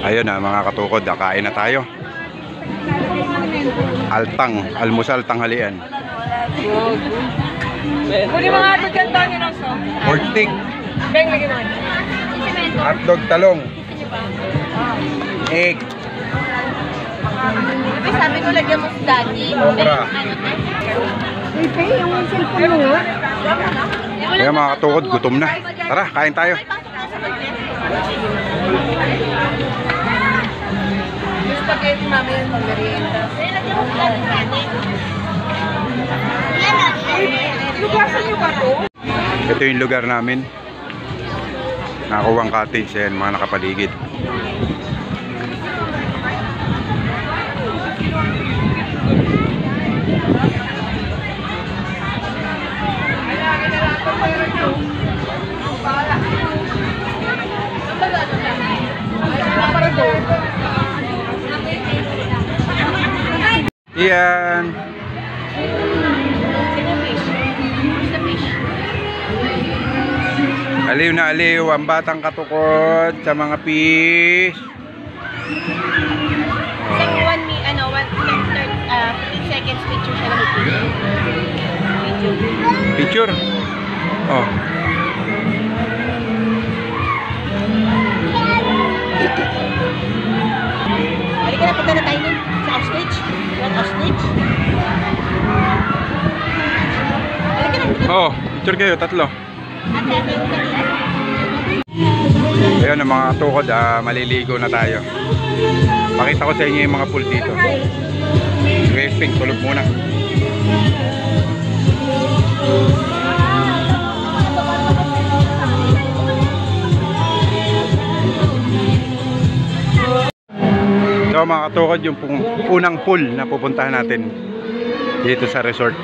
Ayun na mga katukod, kain na tayo. Almusal tanghalian. Kuni mga ato dyan tayo nyo lang so. Pork stick. Beng, lagi naman. Hotdog talong. Egg. Sabi ko lagyan mo sa dati. Okra. Yung cellphone mo nga. Kaya mga katukod, gutom na. Tara, kain tayo. Spaghetti mami yan pang merienda. Lugasan nyo ba to? Ito yung lugar namin. Nakuwang cottage. Ayan, mga nakapaligid. Yan. Aliw na aliw ang batang katukod sa mga fish. One 15 seconds picture siya lang. Picture. Oh. Halika na, punta na tayo nun sa ostrich. Ostrich. Halika na. Oh, picture kayo, tatlo. Ayun ang mga tukod, maliligo na tayo. Pakita ko sa inyo yung mga pool dito. Waving, tulog muna. So mga katukod, yung unang pool na pupuntahan natin dito sa resort.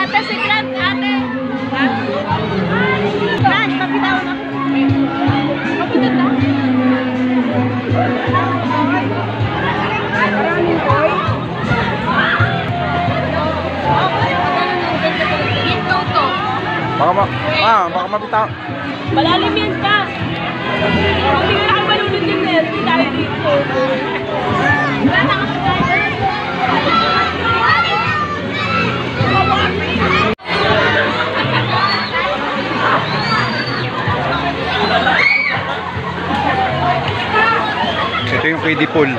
Ate, si Grant, ate. Grant, papitawan ako. Papitawan ako. Baka mabitaw. Malalim yan pa. Kung hindi na kabalunod yun eh, hindi tayo dito. Ito yung kiddie pool.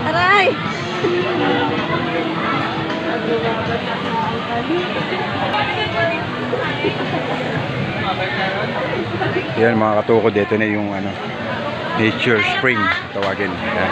Aray! Yan mga katukod, ito na yung nature spring tawagin. Yan.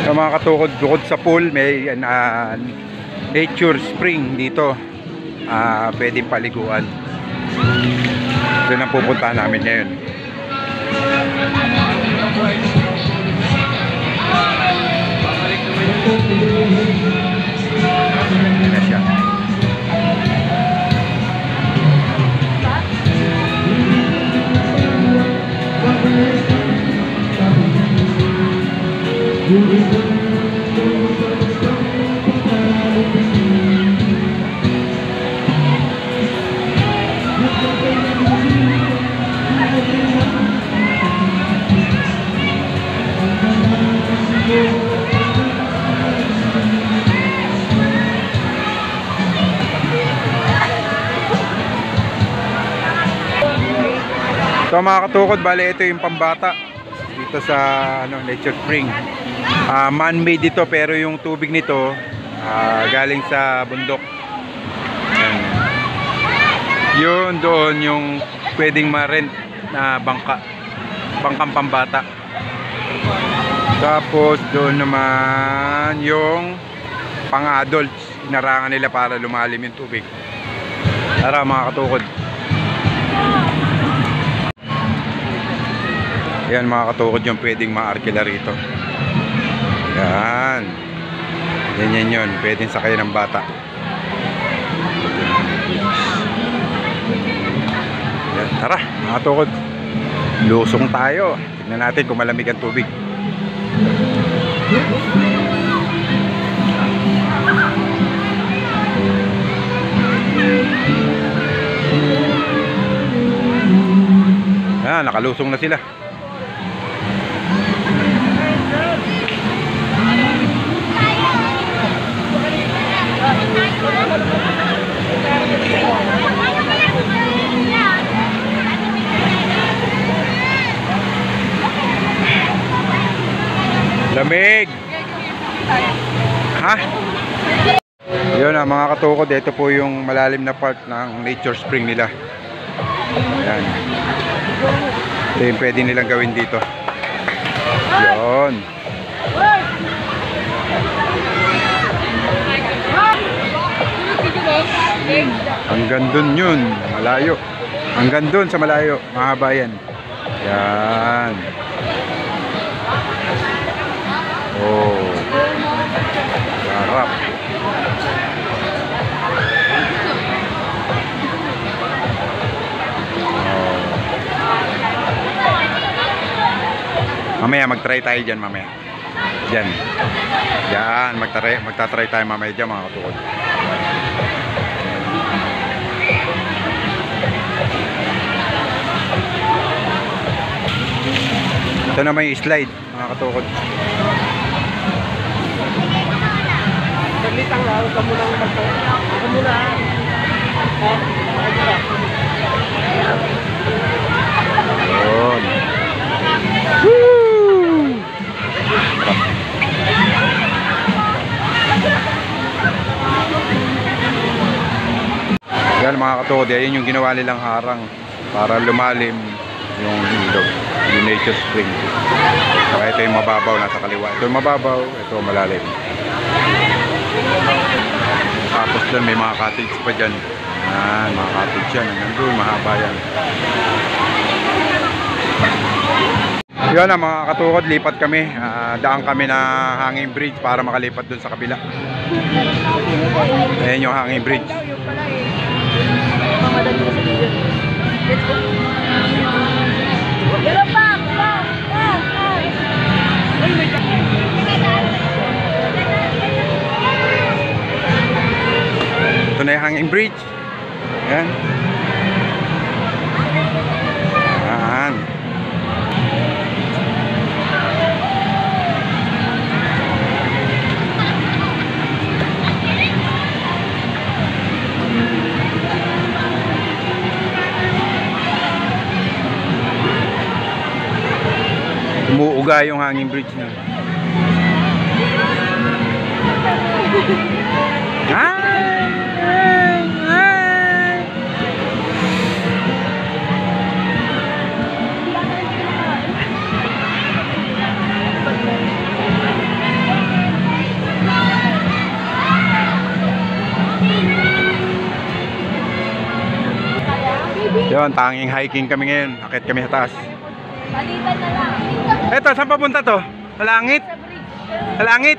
So mga katukod, bukod sa pool may nature spring dito, pwedeng paliguan. Doon ang pupuntahan namin ngayon. Yan na siya. So mga katukod, bali ito yung pambata dito sa Nature Spring. Man-made ito pero yung tubig nito galing sa bundok. Ayan. Yun doon yung pwedeng ma-rent na bangkang pambata. Tapos doon naman yung pang-adults, inarangan nila para lumalim yung tubig. Tara mga katukod. Yan mga katukod yung pwedeng ma-arkila rito. Yan. Yan yun. Pwedeng sakay ng bata. Yan. Tara mga katukod. Lusong tayo. Tignan natin kung malamig ang tubig. Yan. Nakalusong na sila. Lamig. Ha? Yun mga katukod, ito po yung malalim na part ng Nature Spring nila. Ayan. Ito yung pwede nilang gawin dito. Yun. Hanggang dun yun, malayo. Hanggang dun sa malayo, mahaba yan. Yan. Oh. Sarap. Oh. Mamaya mag-try tayo dyan mamaya. Dyan. Yan, magta-try tayo mamaya dyan mga katukod. Ito na may slide mga katukod. Saglit lang lang, huwag mo lang bato. Huwag mo lang. Yun. Woo! Yan mga katukod, yan yung ginawa nilang harang para lumalim yung ilog, yung Nature Spring. Saka ito yung mababaw, nasa kaliwa. Ito yung mababaw, ito malalim. Tapos doon may mga cottage pa dyan. Yan, mga cottage yan. Hanggang doon, mahaba yan. Yun na mga katukod, lipat kami. Daan kami na hanging bridge para makalipat doon sa kabila. Ayan yung hanging bridge. Ito na yung hanging bridge. Ayan. Ayan. Umuuga yung hanging bridge na. Yun, tanging hiking kami ngayon. Akit kami sa taas. Balitan na lang. Eto, saan papunta to? Sa langit? Sa langit?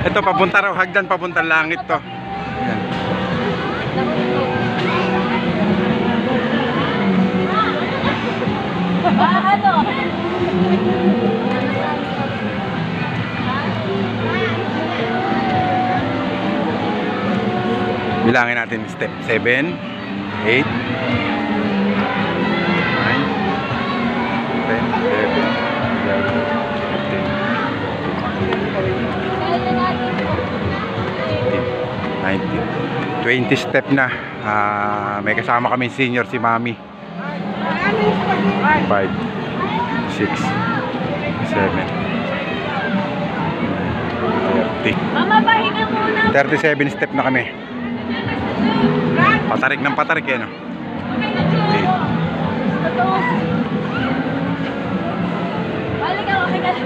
Ito, papunta raw. Hagdan, papunta langit to. Yan. Ano? Bilangin natin step 7, 8, 9, 10, 11, 12, 13, 14, 15, 19, 20 step na. May kasama kami senior si Mami. 5, 6, 7, 30. Mama, pahinga muna. 37 step na kami. Patarik ng patarik yan. Totoo. Balik ako kay Gato.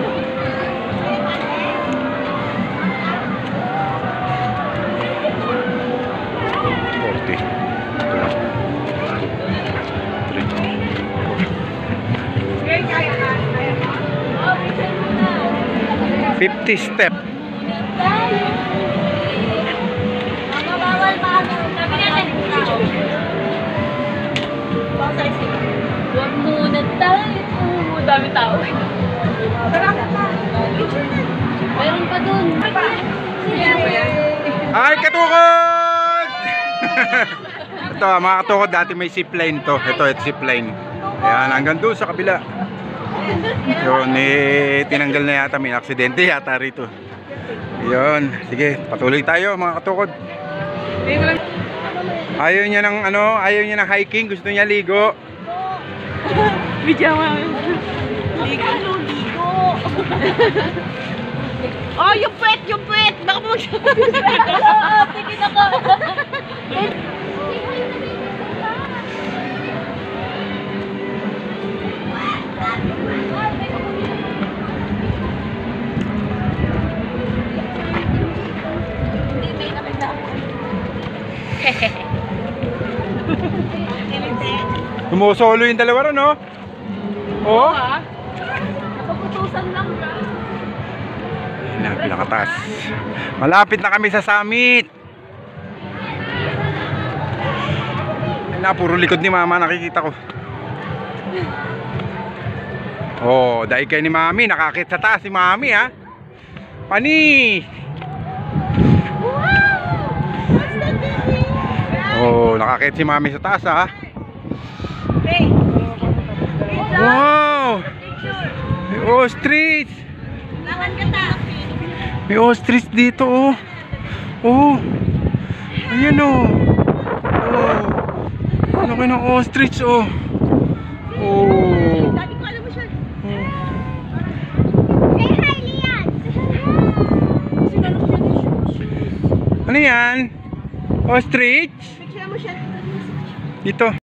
40. 50 step. Mama, bawal pa ako. Sabi natin. Huwag muna tayo. Dami tao. Meron pa dun. Ay, katukod! Ito, mga katukod, dati may zipline to. Ito zipline. Ayan, hanggang doon sa kabila. Yun, tinanggal na yata. May aksidente yata rito. Yun, sige, patuloy tayo mga katukod. Ayaw niya ng ayaw niya ng hiking, gusto niya ligo. Bidya mo. Ligo. Ligo. Oh, yung puwet, yung puwet. Baka mo siya. Tingin ako. Sumusolo yung dalawa ron, no? Oh? Nakaputusan lang. Ayan na, pinakatas. Malapit na kami sa summit. Ayan na, puro likod ni mama nakikita ko. Oh, dahil kayo ni mami, nakakit sa taas si mami, ha? Pani! Oh, nakakit si mami sa taas, ha? Wow! May ostrich! May ostrich dito, oh. Oh. Ayan, oh. Oh. Ano kayo ng ostrich, oh. Oh. Ano yan? Ostrich? Dito.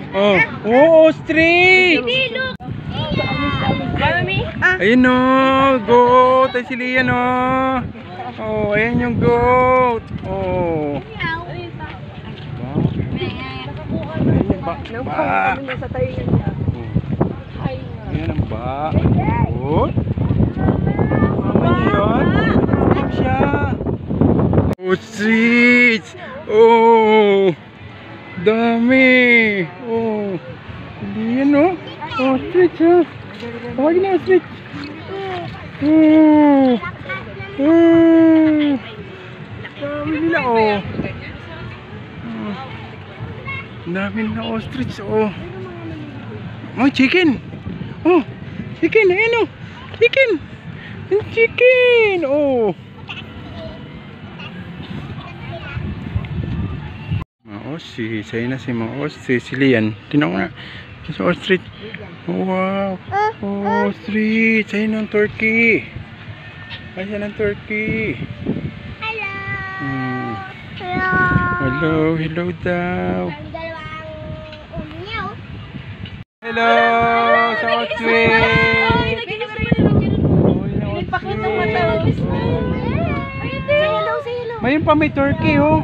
Oh, oh, ostrich! Mami? Ayun, no, goat. Ay, si Lian, no. Oh, ayan yung goat. Oh. Ba. Ayan ang ba. Goat. Ayan. Ayan siya. Ostrich! Oh! Dami! Oh! Hindi yan, no? Ostrich, ha? Tawagin na, ostrich! Oh! Oh! Dami nila, oh! Dami nila ostrich, oh! Oh, chicken! Oh! Chicken, ayan, oh! Chicken! Chicken! Oh! Si sa'yo na si mga ostrich, si Lian. Tinawag na si ostrich. Oh, wow. Oh, ostrich. Sa'yo ng turkey. Sa'yo ng turkey. Hello. Hello. Hello daw. Hello sa ostrich. Pakita mo mata. Mayroon pa may turkey, oh.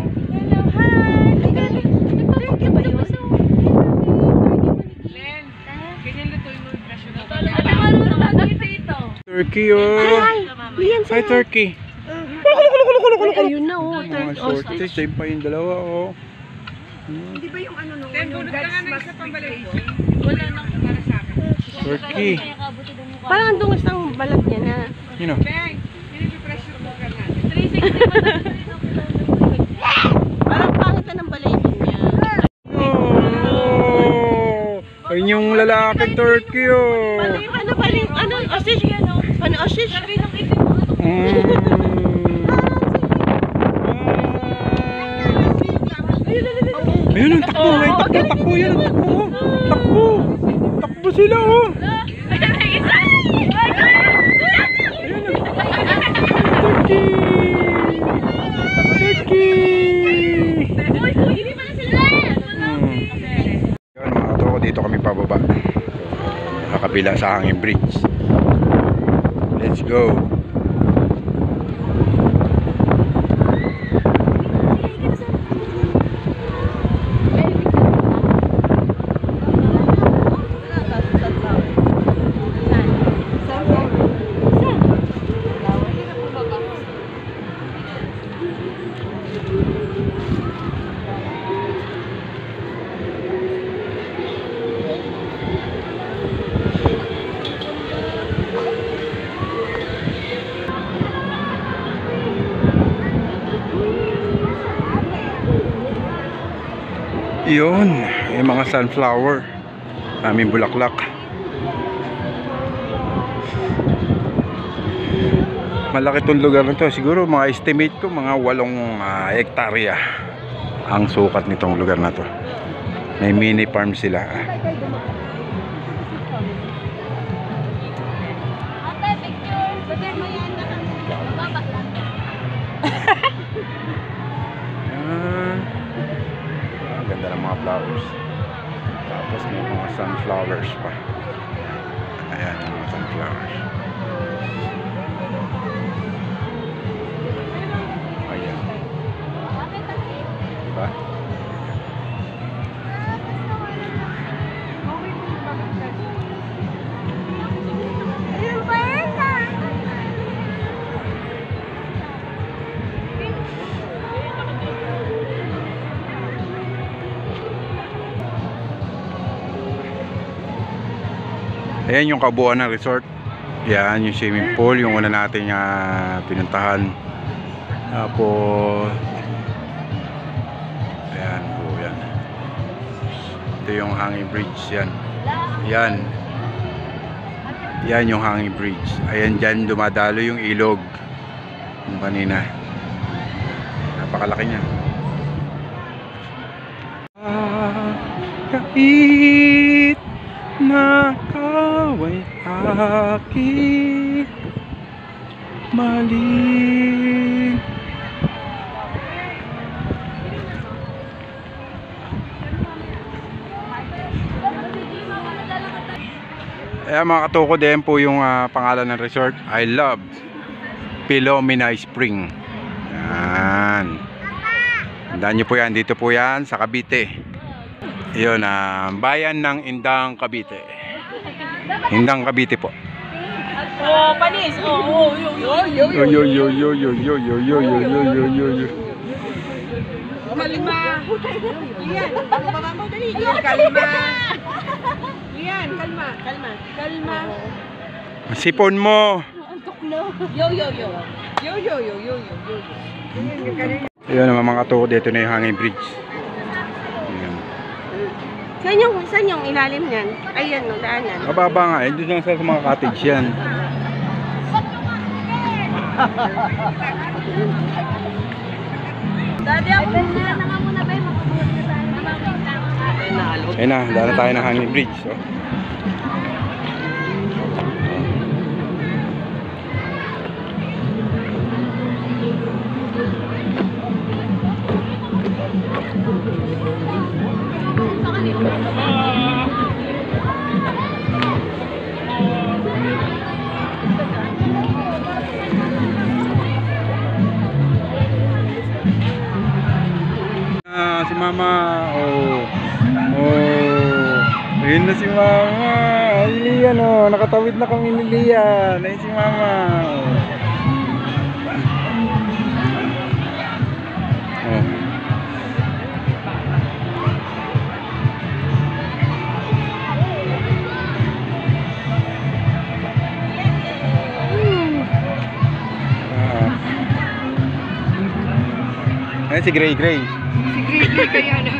Turkey, oh. Hi, turkey. Ayun na, oh. Mga ostrich, ayun pa yung dalawa, oh. Hindi ba yung ano nung God's Mask pambalay? Wala na. Turkey. Parang ang dungis ng balat niya na. You know. Bang! Pinipipressure mo ka natin. 360 Parang pangit na ng balayitin niya. Oh! Ayun yung lalaki turkey, oh. Ano ba yung, ano, ostrich? Ano, ostrich? Ayan, takbo. Takbo. Takbo sila, oh. Ayan, may isa! Turkey! Turkey! Uy, hindi pala sila! Yun, mga katoko, dito kami pababa. Nakakabila sa hanging bridge. Let's go. Yun, yung mga sunflower. Aming bulaklak. Malaki tong lugar na to. Siguro mga estimate ko mga 8 hektarya ang sukat nitong lugar na to. May mini farm sila. Ate, picture! Sabi mo yan na babak lang. Ang ganda ng mga flowers. Tapos may mga sunflowers pa. Ayan, mga sunflowers. Ayan. Diba? Ayan yung kabuuan ng resort. Yan yung swimming pool, yung una natin pinuntahan. Tapos ayan po, yan. Ito yung hanging bridge, yan. Yan. Yan yung hanging bridge. Ayan dyan dumadalo yung ilog. Yung kanina. Napakalaki niya. Kahit na kaway aking mali. Ayan mga katukod, din po yung pangalan ng resort. I love Philomena Spring. Yan. Tandaan nyo po yan. Dito po yan sa Cavite. Yun, bayan ng Indang Cavite. Indang Cavite po. Oh, panis! Oh, yo. Kalma. Lian, baba mo dali. Kalma. Lian, kalma. Kalma. Sipon mo. Yo. Yo. Ayun naman mga katukod, dito na yung hanging bridge. Saan yung ilalim niyan? Ayan, no, daanan. Mababa nga, doon lang sa mga cottage yan. Daddy, ako na nga muna ba yung makabuhat na tayo? Ayun na, daan na tayo ng hanging bridge. So. Si Mama, ayun na si Mama. Ay, Lian, nakatawid na kami ni Lian. Ayun si Mama. Ayun si Gray. Sige, kaya na.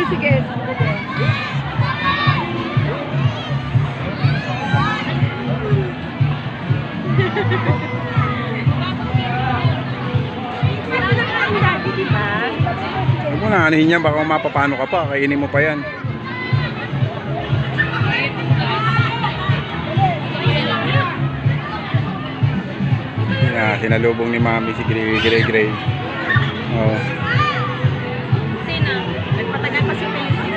Sige. Kung naanihin yan, baka mapapano ka pa, kainin mo pa yan. Sinalubong ni Mami si Gray. Oh. Sina? Nagpatagal pa si Felicity.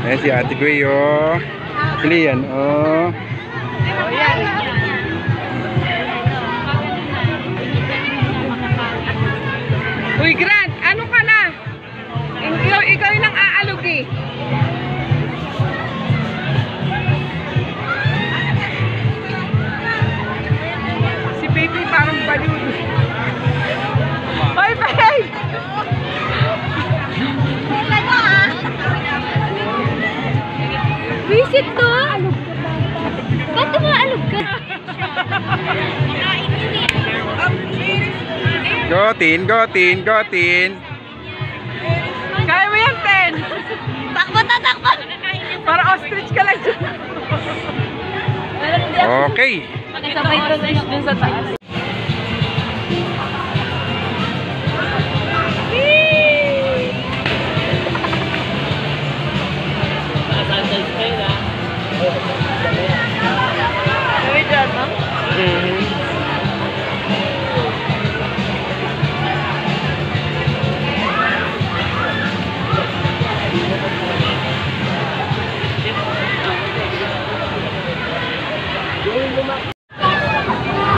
Ayan si Ate Gray, oh. Sili yan, oh. Oh, yan. Uy, Grant, ano ka na? Ikaw yung nang aalog eh. Si Baby parang baliw. Hoy, babe! Visit to? Ba't tumaalog ka? Gotin. Kaya mo yan, Ten. Takbo. Para ostrich ka lang dyan. Okay. Sabay dun sa taas.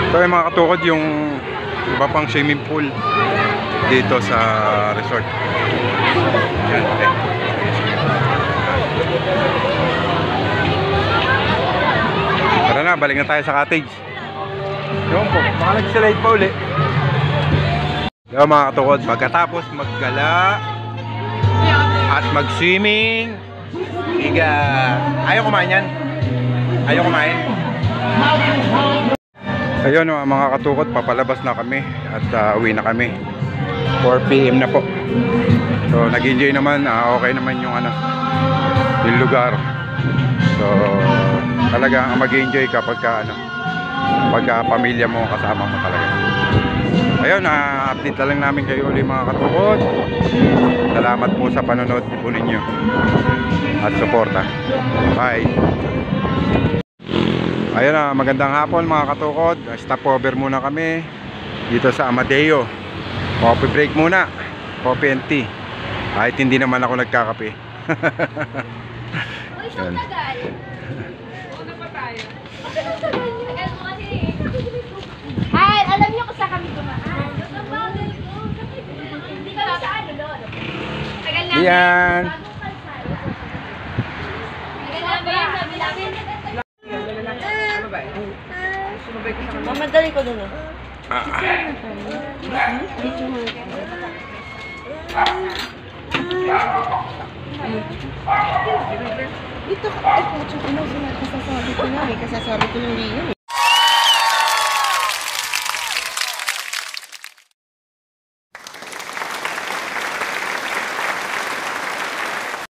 Ito yung mga katukod, yung iba pang swimming pool dito sa resort. Yan, okay. Tara na, balik na tayo sa cottage. Yung po, baka nag-slide pa uli. Yung mga katukod, pagkatapos maggala at mag-swimming, ayaw kumain yan. Ayaw kumain. Ayun mga katukod, papalabas na kami at uwi na kami. 4 PM na po. So nag-enjoy naman, okay naman yung yung lugar. So talaga ang mag-enjoy kapag pagka pamilya mo kasama mo talaga. Ayun, update na lang namin kayo ulit mga katukod. Salamat po sa panonood po ninyo at suporta. Bye. Ayun na, magandang hapon mga katukod. Stopover muna kami dito sa Amadeo. Coffee break muna. Coffee and tea. Kahit hindi naman ako nagkakape. Yun. Ay, alam niyo kung saan kami dumaan. Hindi kami sa ano, Lolo. Tagal namin. Yan. Tagal namin. Mamadali ko dun. Dito ka. Ay, puto ko na. Kasasabi ko na. Kasasabi ko ng Leo.